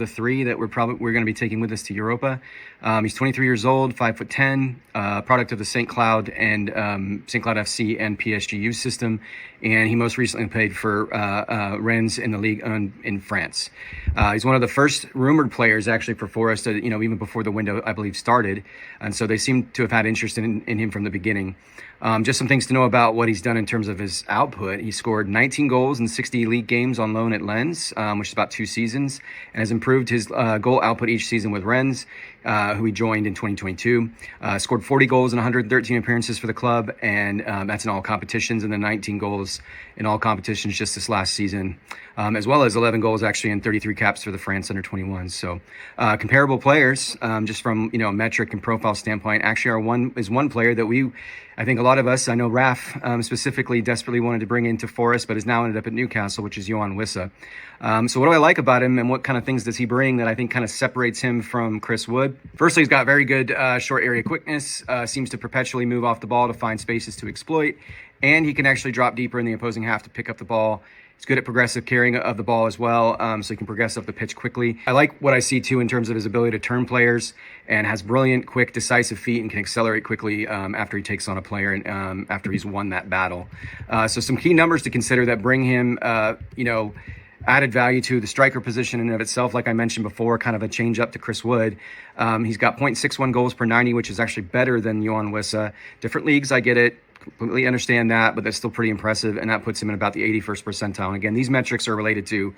the three that we're going to be taking with us to Europa. He's 23 years old, 5'10", product of the St. Cloud and St. Cloud FC and PSG youth system, and he most recently played for Rennes in the Ligue 1 in France. He's one of the first rumored players actually for Forest, even before the window, I believe, started, and so they seem to have had interest in him from the beginning. Just some things to know about what he's done in terms of his output. He scored 19 goals in 60 league games on loan at Lens, which is about 2 seasons, and has improved his goal output each season with Rennes, who he joined in 2022. Scored 40 goals in 113 appearances for the club, and that's in all competitions, and then 19 goals in all competitions just this last season, as well as 11 goals actually in 33 caps for the France under-21s. So comparable players, just from a metric and profile standpoint, actually is one player that I think a lot of us, I know Raf specifically, desperately wanted to bring into Forest, but has now ended up at Newcastle, which is Yohan Wissa. So what do I like about him, and what kind of things does he bring that I think kind of separates him from Chris Wood? Firstly, he's got very good short area quickness, seems to perpetually move off the ball to find spaces to exploit, and he can actually drop deeper in the opposing half to pick up the ball. He's good at progressive carrying of the ball as well, so he can progress up the pitch quickly. I like what I see, too, in terms of his ability to turn players, and has brilliant, quick, decisive feet and can accelerate quickly after he takes on a player and after he's won that battle. So some key numbers to consider that bring him, added value to the striker position in and of itself. Like I mentioned before, kind of a change up to Chris Wood. He's got 0.61 goals per 90, which is actually better than Yohan Wissa. Different leagues, I get it. Completely understand that, but that's still pretty impressive, and that puts him in about the 81st percentile. And again, these metrics are related to,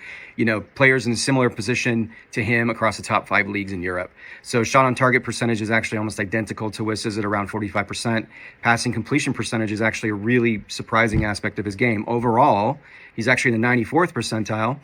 players in a similar position to him across the top 5 leagues in Europe. So shot on target percentage is actually almost identical to Wissa's at around 45%. Passing completion percentage is actually a really surprising aspect of his game. Overall, he's actually in the 94th percentile.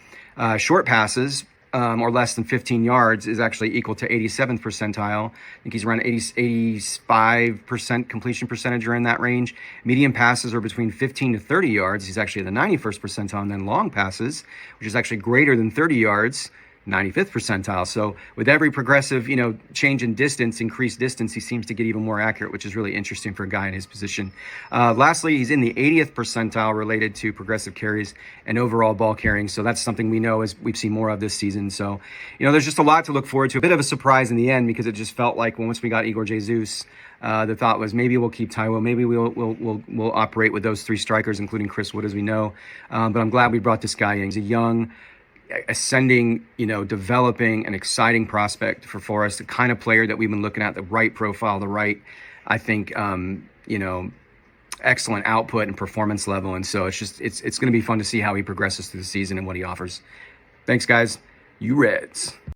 Short passes, or less than 15 yards, is actually equal to 87th percentile. I think he's around 85% completion percentage, or in that range. Medium passes are between 15 to 30 yards. He's actually in the 91st percentile. And then long passes, which is actually greater than 30 yards, 95th percentile. So with every progressive, change in distance, increased distance, he seems to get even more accurate, which is really interesting for a guy in his position. Lastly, he's in the 80th percentile related to progressive carries and overall ball carrying. So that's something we know as we've seen more of this season. So, there's just a lot to look forward to. A bit of a surprise in the end, because it just felt like once we got Igor Jesus, the thought was maybe we'll keep Taiwo, maybe we'll operate with those 3 strikers, including Chris Wood, as we know. But I'm glad we brought this guy in. He's a young, ascending, developing and exciting prospect for Forest, the kind of player that we've been looking at, the right profile, the right, I think, excellent output and performance level. And so it's going to be fun to see how he progresses through the season and what he offers. Thanks, guys. You Reds.